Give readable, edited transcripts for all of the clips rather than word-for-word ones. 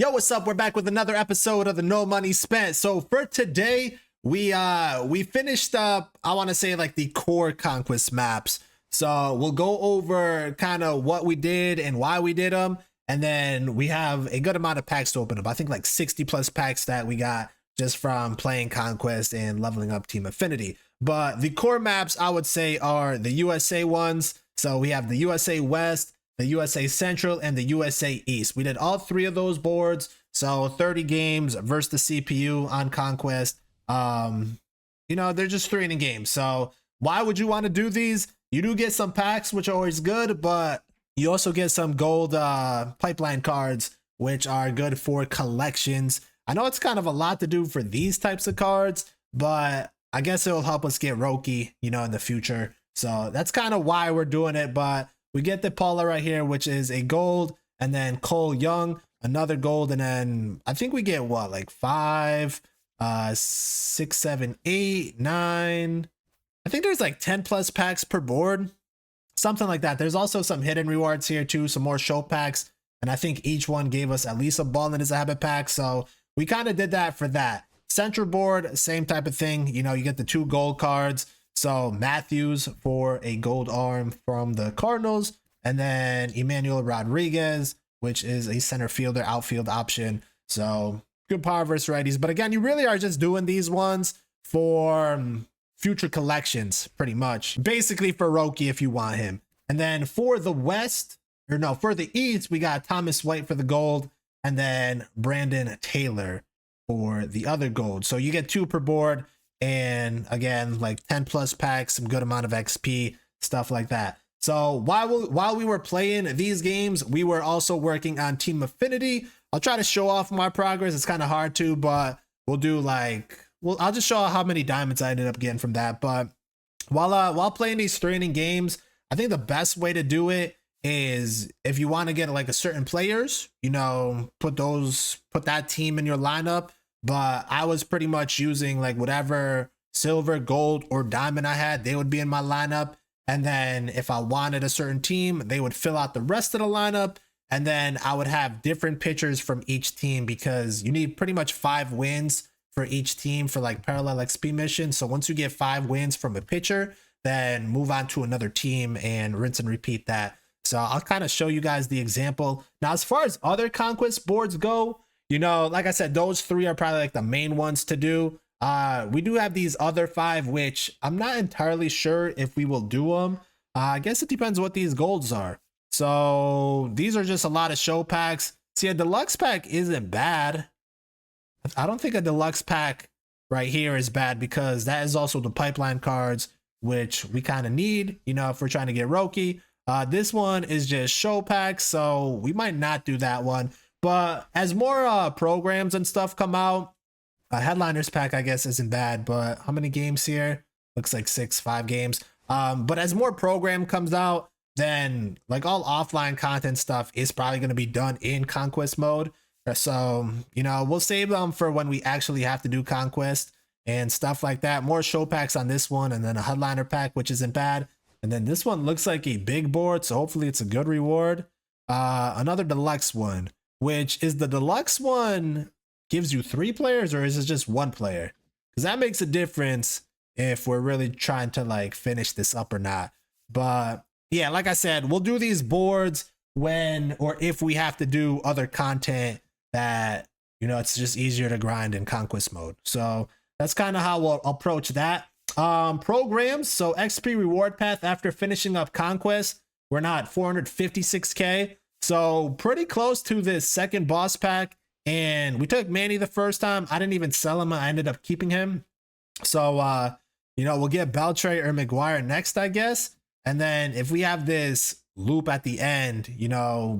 Yo, what's up? We're back with another episode of the No Money Spent. So for today, we finished up, I want to say, like the core Conquest maps. So we'll go over kind of what we did and why we did them, and then we have a good amount of packs to open up. I think like 60 plus packs that we got just from playing Conquest and leveling up Team Affinity. But the core maps, I would say, are the USA ones. So we have the USA West, the USA Central, and the USA East. We did all three of those boards. So 30 games versus the CPU on Conquest. They're just 3 inning games. So why would you want to do these? You do get some packs, which are always good, but you also get some gold pipeline cards, which are good for collections. I know it's kind of a lot to do for these types of cards, but I guess it will help us get Roki, in the future. So that's kind of why we're doing it. But we get the Paula right here, which is a gold, and then Cole Young, another gold, and then I think we get what, like 5, 6, 7, 8, 9. I think there's like 10 plus packs per board, something like that. There's also some hidden rewards here too, some more show packs, and I think each one gave us at least a ball in his habit pack. So we kind of did that for that. Central board, same type of thing. You get the 2 gold cards. So Matthews for a gold arm from the Cardinals, and then Emmanuel Rodriguez, which is a center fielder outfield option. So good power versus righties. But again, you really are just doing these ones for future collections, pretty much. Basically for Roki if you want him. And then for the for the East, we got Thomas White for the gold, and then Brandon Taylor for the other gold. So you get 2 per board. And again, like 10 plus packs, some good amount of XP, stuff like that. So while we were playing these games, we were also working on Team Affinity. I'll try to show off my progress. It's kind of hard to, but we'll do I'll just show how many diamonds I ended up getting from that. But while playing these 3 inning games, I think the best way to do it is if you want to get like a certain players, put that team in your lineup. But I was pretty much using like whatever silver, gold, or diamond I had, they would be in my lineup. And then if I wanted a certain team, they would fill out the rest of the lineup. And then I would have different pitchers from each team, because you need pretty much 5 wins for each team for like parallel XP missions. So once you get 5 wins from a pitcher, then move on to another team and rinse and repeat that. So I'll kind of show you guys the example. Now, as far as other Conquest boards go, like I said, those 3 are probably like the main ones to do. We do have these other 5, which I'm not entirely sure if we will do them. I guess it depends what these golds are. So these are just a lot of show packs. See, a deluxe pack isn't bad. I don't think a deluxe pack right here is bad, because that is also the pipeline cards, which we kind of need, if we're trying to get Roki. This one is just show packs, so we might not do that one. But as more programs and stuff come out, Headliners pack, I guess, isn't bad. But how many games here? Looks like 5 games. But as more program comes out, then like all offline content stuff is probably going to be done in Conquest mode. So, we'll save them for when we actually have to do Conquest and stuff like that. More show packs on this one, and then a Headliner pack, which isn't bad. And then this one looks like a big board, so hopefully it's a good reward. Another deluxe one. Which is the deluxe one gives you 3 players, or is it just 1 player? Because that makes a difference if we're really trying to like finish this up or not. But yeah, like I said, we'll do these boards when or if we have to do other content that, it's just easier to grind in Conquest mode. So that's kind of how we'll approach that. Programs, so XP reward path after finishing up Conquest, we're not 456k. So pretty close to this second boss pack. And we took Manny the first time. I didn't even sell him. I ended up keeping him. So, we'll get Beltre or McGuire next, I guess. And then if we have this loop at the end,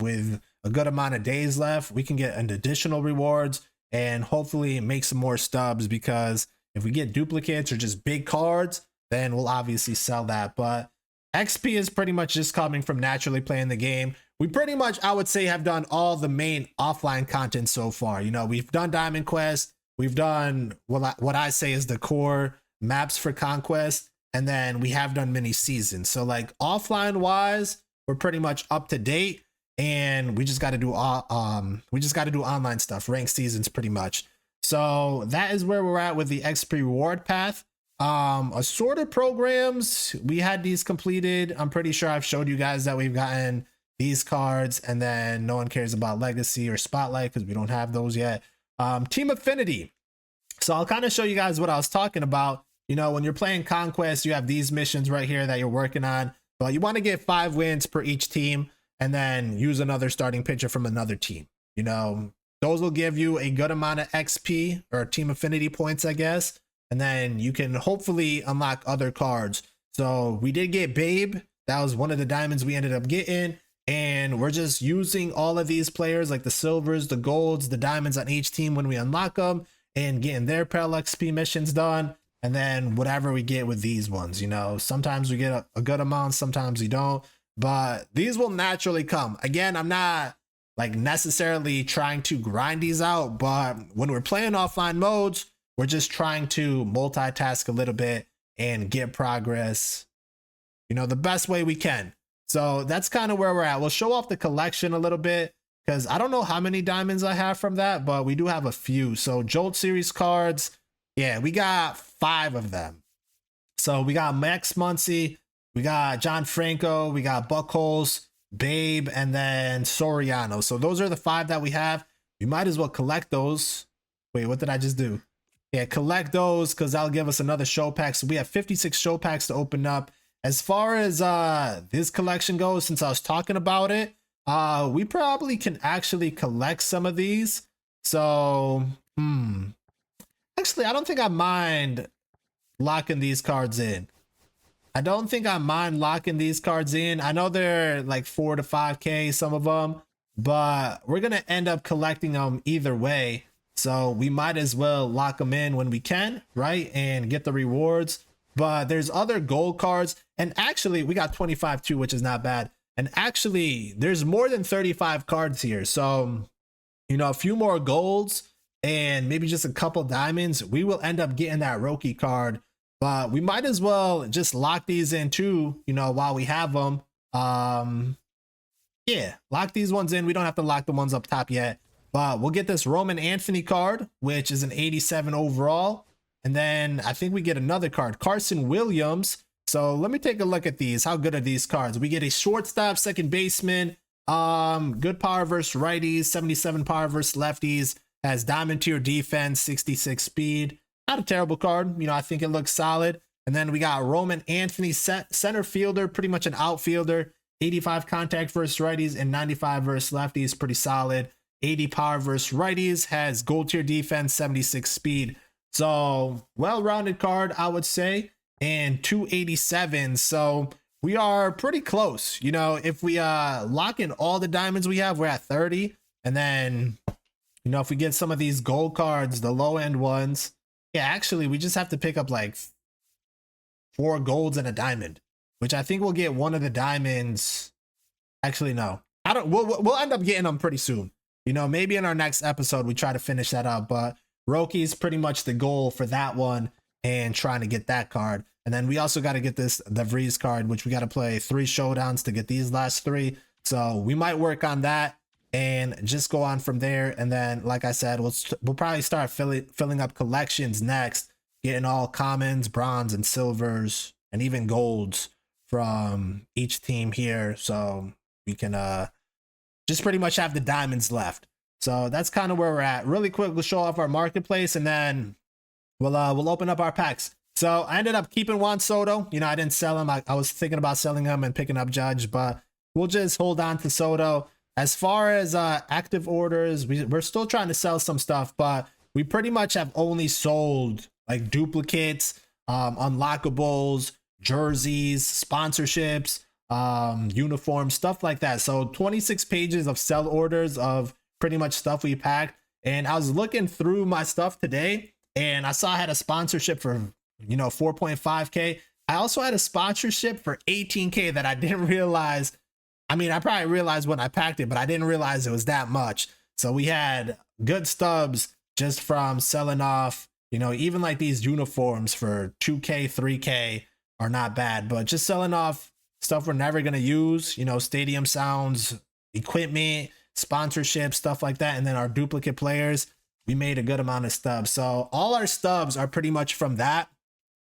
with a good amount of days left, we can get an additional rewards and hopefully make some more stubs, because if we get duplicates or just big cards, then we'll obviously sell that. But XP is pretty much just coming from naturally playing the game. We pretty much, I would say, have done all the main offline content so far. We've done Diamond Quest. We've done what I say is the core maps for Conquest. And then we have done mini seasons. So like offline wise, we're pretty much up to date. and we just got to do online stuff, ranked seasons pretty much. So that is where we're at with the XP reward path. Assorted programs, we had these completed. I'm pretty sure I've showed you guys that we've gotten these cards, and then no one cares about legacy or spotlight because we don't have those yet. Team affinity, so I'll kind of show you guys what I was talking about. You know, when you're playing Conquest, you have these missions right here that you're working on, but you want to get 5 wins per each team and then use another starting pitcher from another team. You know, those will give you a good amount of XP or team affinity points, I guess, and then you can hopefully unlock other cards. So we did get Babe. That was one of the diamonds we ended up getting, and we're just using all of these players, like the silvers, the golds, the diamonds on each team when we unlock them, and getting their parallel XP missions done. And then whatever we get with these ones, you know, sometimes we get a good amount, sometimes we don't, but these will naturally come. Again, I'm not like necessarily trying to grind these out, but when we're playing offline modes, we're just trying to multitask a little bit and get progress, you know, the best way we can. So that's kind of where we're at. We'll show off the collection a little bit because I don't know how many diamonds I have from that, but we do have a few. So Jolt series cards, yeah, we got 5 of them. So we got Max Muncy, we got John Franco, we got Buckholes, Babe, and then Soriano. So those are the 5 that we have. We might as well collect those. Wait, what did I just do? Yeah, collect those because that'll give us another show pack. So we have 56 show packs to open up. As far as this collection goes, since I was talking about it, we probably can actually collect some of these. So, actually, I don't think I mind locking these cards in. I don't think I mind locking these cards in. I know they're like 4 to 5K, some of them, but we're going to end up collecting them either way. So we might as well lock them in when we can, right? And get the rewards. But there's other gold cards. And actually, we got 25 too, which is not bad. And actually, there's more than 35 cards here. So, you know, a few more golds and maybe just a couple diamonds, we will end up getting that Roki card. But we might as well just lock these in too, you know, while we have them. Yeah, lock these ones in. We don't have to lock the ones up top yet. But we'll get this Roman Anthony card, which is an 87 overall. And then I think we get another card, Carson Williams. So let me take a look at these. How good are these cards? We get a shortstop, second baseman, good power versus righties, 77 power versus lefties, has diamond tier defense, 66 speed. Not a terrible card. You know, I think it looks solid. And then we got Roman Anthony, center fielder, pretty much an outfielder, 85 contact versus righties and 95 versus lefties, pretty solid. 80 power versus righties, has gold tier defense, 76 speed. So well-rounded card, I would say, and 287. So we are pretty close. You know, if we lock in all the diamonds we have, we're at 30. And then, you know, if we get some of these gold cards, the low-end ones, yeah, actually, we just have to pick up like 4 golds and a diamond, which I think we'll get one of the diamonds. Actually, no, I don't. We'll end up getting them pretty soon. You know, maybe in our next episode, we try to finish that up, but Roki is pretty much the goal for that one and trying to get that card. And then we also got to get this, the Vrees card, which we got to play 3 showdowns to get these last 3. So we might work on that and just go on from there. And then, like I said, we'll probably start filling up collections next, getting all commons, bronze and silvers, and even golds from each team here. So we can, just pretty much have the diamonds left. So that's kind of where we're at. Really quick, we'll show off our marketplace and then we'll open up our packs. So I ended up keeping Juan Soto. You know, I didn't sell him. I was thinking about selling him and picking up Judge, but we'll just hold on to Soto. As far as active orders, we're still trying to sell some stuff, but we pretty much have only sold like duplicates, unlockables, jerseys, sponsorships, uniforms, stuff like that. So 26 pages of sell orders of pretty much stuff we packed. And I was looking through my stuff today and I saw I had a sponsorship for, you know, 4.5K. I also had a sponsorship for 18K that I didn't realize. I mean, I probably realized when I packed it, but I didn't realize it was that much. So we had good stubs just from selling off, you know, even like these uniforms for 2K, 3K are not bad, but just selling off stuff we're never going to use, you know, stadium sounds, equipment, sponsorship, stuff like that. And then our duplicate players, we made a good amount of stubs. So all our stubs are pretty much from that,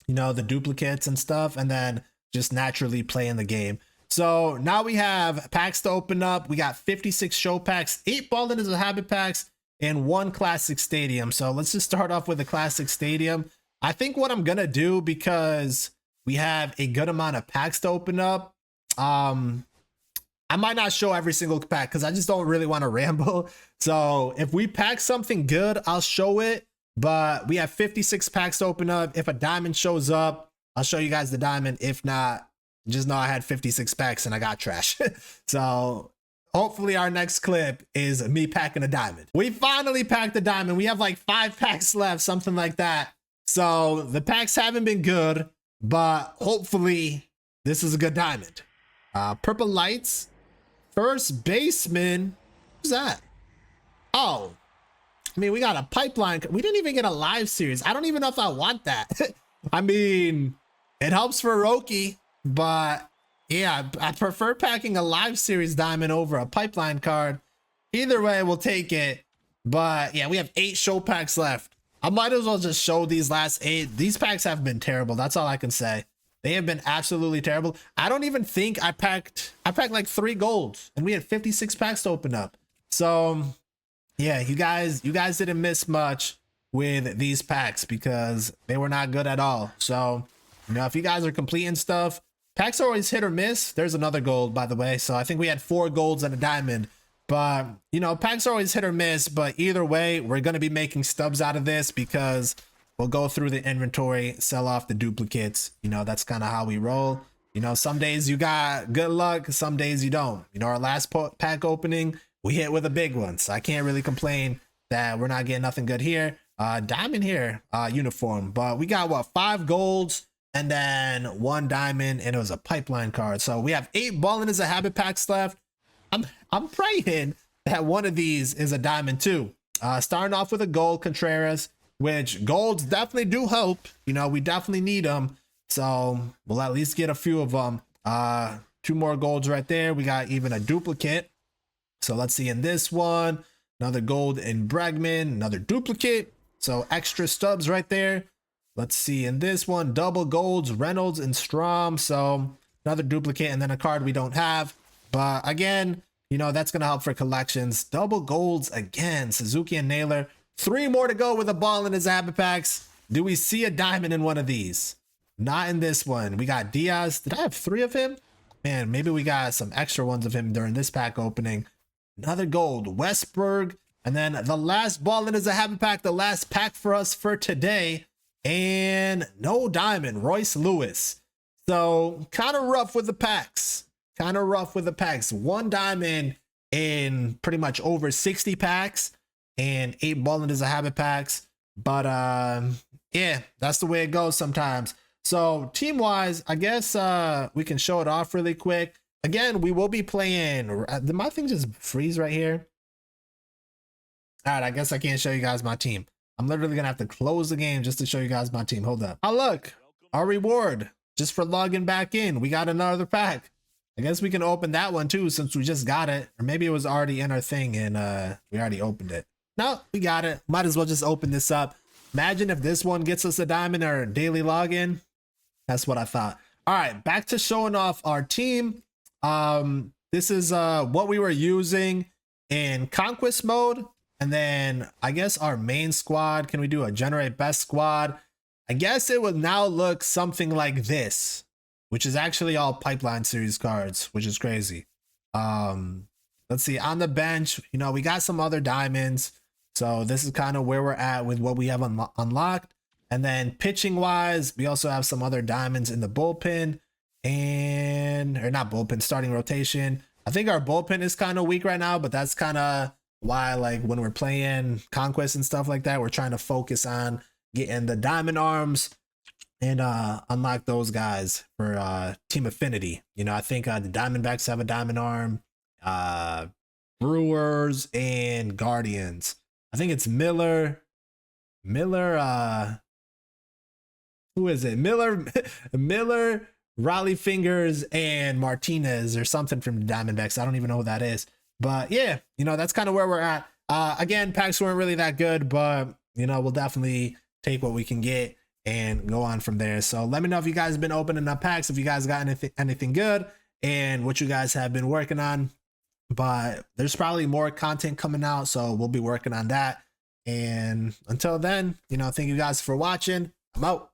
you know, the duplicates and stuff, and then just naturally playing the game. So now we have packs to open up. We got 56 show packs, 8 Ballin' is a Habit packs, and 1 classic stadium. So let's just start off with the classic stadium. I think what I'm gonna do, because we have a good amount of packs to open up, I might not show every single pack because I just don't really want to ramble. So if we pack something good, I'll show it. But we have 56 packs to open up. If a diamond shows up, I'll show you guys the diamond. If not, just know I had 56 packs and I got trash. So hopefully our next clip is me packing a diamond. We finally packed a diamond. We have like 5 packs left, something like that. So the packs haven't been good, but hopefully this is a good diamond. Purple lights. First baseman. Who's that? Oh, I mean, we got a pipeline. We didn't even get a live series. I don't even know if I want that. I mean, it helps for Roki, but yeah, I prefer packing a live series diamond over a pipeline card. Either way, we'll take it. But yeah, we have 8 show packs left. I might as well just show these last 8. These packs have been terrible. That's all I can say. They have been absolutely terrible. I don't even think I packed like 3 golds, and we had 56 packs to open up. So yeah, you guys didn't miss much with these packs because they were not good at all. So, you know, if you guys are completing stuff, packs are always hit or miss. There's another gold, by the way. So I think we had 4 golds and a diamond. But, you know, packs are always hit or miss. But either way, we're going to be making stubs out of this because we'll go through the inventory, sell off the duplicates. You know, that's kind of how we roll. You know, some days you got good luck, some days you don't. You know, our last pack opening, we hit with a big one. So I can't really complain that we're not getting nothing good here. Diamond here, uniform. But we got, what, 5 golds and then 1 diamond, and it was a pipeline card. So we have 8 Ballin' is a Habit packs left. I'm praying that one of these is a diamond too. Starting off with a gold, Contreras, which golds definitely do help. You know, we definitely need them. So we'll at least get a few of them. 2 more golds right there. We got even a duplicate. So let's see in this one, another gold in Bregman, another duplicate. So extra stubs right there. Let's see in this one, double golds, Reynolds and Strom. So another duplicate and then a card we don't have. But again, you know, that's going to help for collections. Double golds again, Suzuki and Naylor. 3 more to go with a Ballin' is Habit packs. Do we see a diamond in one of these? Not in this one. We got Diaz. Did I have 3 of him? Man, maybe we got some extra ones of him during this pack opening. Another gold, Westberg. And then the last Ballin' is a Habit pack, the last pack for us for today. And no diamond, Royce Lewis. So kind of rough with the packs. Kind of rough with the packs. 1 diamond in pretty much over 60 packs. And 8 Ballin' is a Habit packs. But yeah, that's the way it goes sometimes. So team wise, I guess we can show it off really quick. Again, we will be playing. Did my thing just freeze right here? All right, I guess I can't show you guys my team. I'm literally gonna have to close the game just to show you guys my team. Hold up. Oh look, our reward just for logging back in. We got another pack. I guess we can open that one too since we just got it. Or maybe it was already in our thing and we already opened it. No, we got it. Might as well just open this up. Imagine if this one gets us a diamond or a daily login. That's what I thought. All right, back to showing off our team. This is what we were using in Conquest mode. And then I guess our main squad. Can we do a generate best squad? I guess it would now look something like this, which is actually all pipeline series cards, which is crazy. Let's see, on the bench, you know, we got some other diamonds. So this is kind of where we're at with what we have unlocked. And then pitching wise, we also have some other diamonds in the bullpen or not bullpen, starting rotation. I think our bullpen is kind of weak right now, but that's kind of why, like, when we're playing Conquest and stuff like that, we're trying to focus on getting the diamond arms and unlock those guys for team affinity. You know, I think the Diamondbacks have a diamond arm, Brewers and Guardians. I think it's Miller, who is it? Miller, Raleigh Fingers, and Martinez or something from the Diamondbacks. I don't even know who that is. But yeah, you know, that's kind of where we're at. Again, packs weren't really that good, but you know, we'll definitely take what we can get and go on from there. So let me know if you guys have been opening up packs, if you guys got anything good, and what you guys have been working on. But there's probably more content coming out, so we'll be working on that. And until then, you know, thank you guys for watching. I'm out.